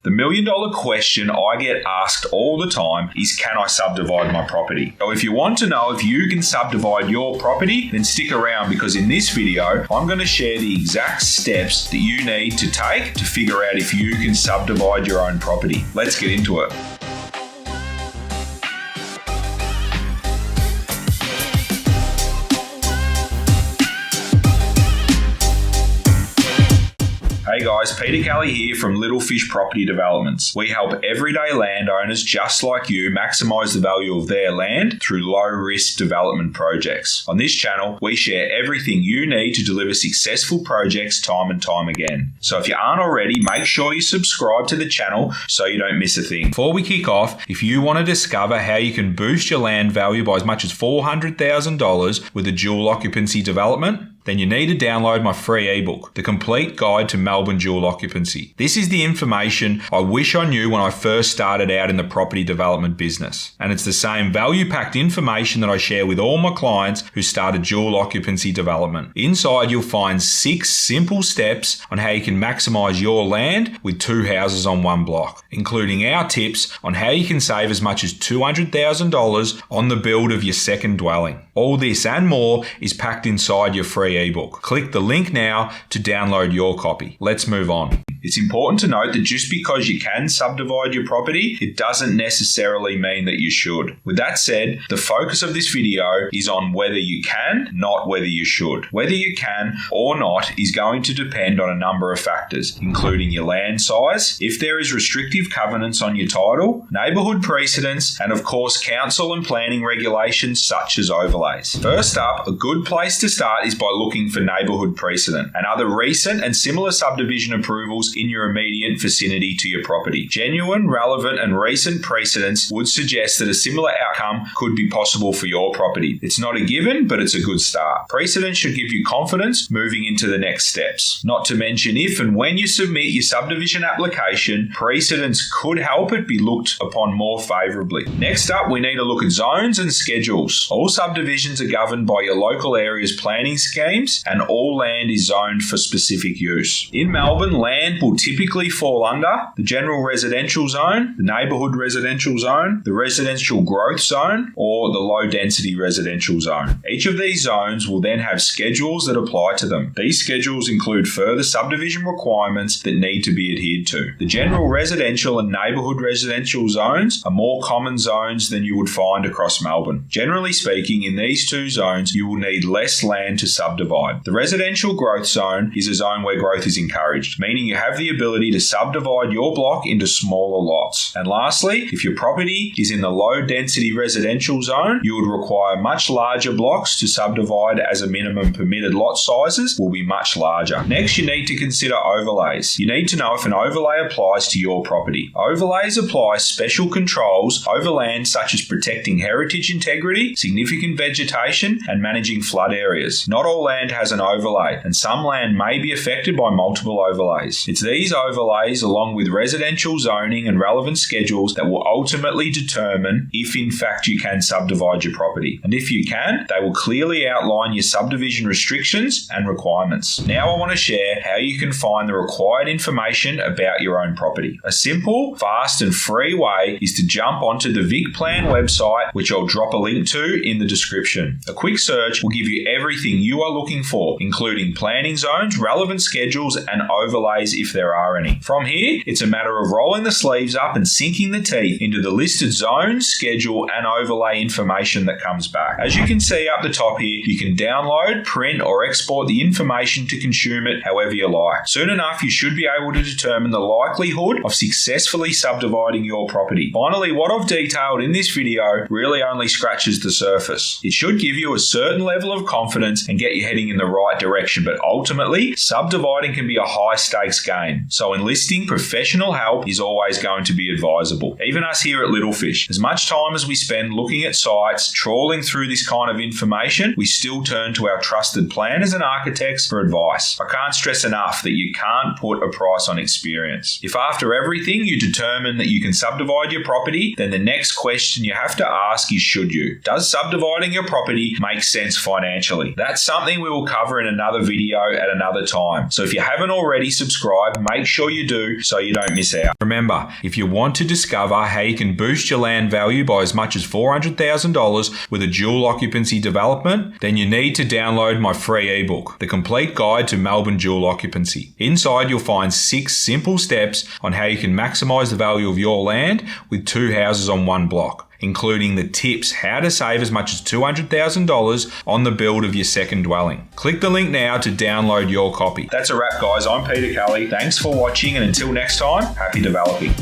The million-dollar question I get asked all the time is, can I subdivide my property? So if you want to know if you can subdivide your property, then stick around, because in this video, I'm going to share the exact steps that you need to take to figure out if you can subdivide your own property. Let's get into it. Hey guys, Peter Kelly here from Little Fish Property Developments. We help everyday landowners just like you maximise the value of their land through low-risk development projects. On this channel, we share everything you need to deliver successful projects time and time again. So if you aren't already, make sure you subscribe to the channel so you don't miss a thing. Before we kick off, if you want to discover how you can boost your land value by as much as $400,000 with a dual occupancy development, then you need to download my free ebook, The Complete Guide to Melbourne Dual Occupancy. This is the information I wish I knew when I first started out in the property development business. And it's the same value-packed information that I share with all my clients who started dual occupancy development. Inside, you'll find 6 simple steps on how you can maximize your land with 2 houses on one block, including our tips on how you can save as much as $200,000 on the build of your second dwelling. All this and more is packed inside your free ebook. Click the link now to download your copy. Let's move on. It's important to note that just because you can subdivide your property, it doesn't necessarily mean that you should. With that said, the focus of this video is on whether you can, not whether you should. Whether you can or not is going to depend on a number of factors, including your land size, if there is restrictive covenants on your title, neighbourhood precedents, and of course council and planning regulations such as overlays. First up, a good place to start is by looking for neighbourhood precedent and other recent and similar subdivision approvals in your immediate vicinity to your property. Genuine, relevant, and recent precedents would suggest that a similar outcome could be possible for your property. It's not a given, but it's a good start. Precedent should give you confidence moving into the next steps. Not to mention, if and when you submit your subdivision application, precedents could help it be looked upon more favourably. Next up, we need to look at zones and schedules. All subdivisions are governed by your local area's planning schemes, and all land is zoned for specific use. In Melbourne, land will typically fall under the general residential zone, the neighbourhood residential zone, the residential growth zone, or the low density residential zone. Each of these zones will then have schedules that apply to them. These schedules include further subdivision requirements that need to be adhered to. The general residential and neighbourhood residential zones are more common zones than you would find across Melbourne. Generally speaking, in these 2 zones, you will need less land to subdivide. The residential growth zone is a zone where growth is encouraged, meaning you have the ability to subdivide your block into smaller lots. And lastly, if your property is in the low density residential zone, you would require much larger blocks to subdivide, as a minimum permitted lot sizes will be much larger. Next, you need to consider overlays. You need to know if an overlay applies to your property. Overlays apply special controls over land such as protecting heritage integrity, significant vegetation, and managing flood areas. Not all land has an overlay, and some land may be affected by multiple overlays. It's these overlays, along with residential zoning and relevant schedules, that will ultimately determine if in fact you can subdivide your property. And if you can, they will clearly outline your subdivision restrictions and requirements. Now I want to share how you can find the required information about your own property. A simple, fast and free way is to jump onto the VicPlan website, which I'll drop a link to in the description. A quick search will give you everything you are looking for, including planning zones, relevant schedules, and overlays if there are any. From here, it's a matter of rolling the sleeves up and sinking the teeth into the listed zone, schedule, and overlay information that comes back. As you can see up the top here, you can download, print, or export the information to consume it however you like. Soon enough, you should be able to determine the likelihood of successfully subdividing your property. Finally, what I've detailed in this video really only scratches the surface. It should give you a certain level of confidence and get you heading in the right direction, but ultimately, subdividing can be a high-stakes game. So enlisting professional help is always going to be advisable. Even us here at Little Fish, as much time as we spend looking at sites, trawling through this kind of information, we still turn to our trusted planners and architects for advice. I can't stress enough that you can't put a price on experience. If after everything you determine that you can subdivide your property, then the next question you have to ask is, should you? Does subdividing your property make sense financially? That's something something we will cover in another video at another time. So if you haven't already subscribed, make sure you do so you don't miss out. Remember, if you want to discover how you can boost your land value by as much as $400,000 with a dual occupancy development, then you need to download my free ebook, The Complete Guide to Melbourne Dual Occupancy. Inside, you'll find 6 simple steps on how you can maximize the value of your land with 2 houses on one block, including the tips how to save as much as $200,000 on the build of your second dwelling. Click the link now to download your copy. That's a wrap, guys. I'm Peter Kelly. Thanks for watching, and until next time, happy developing.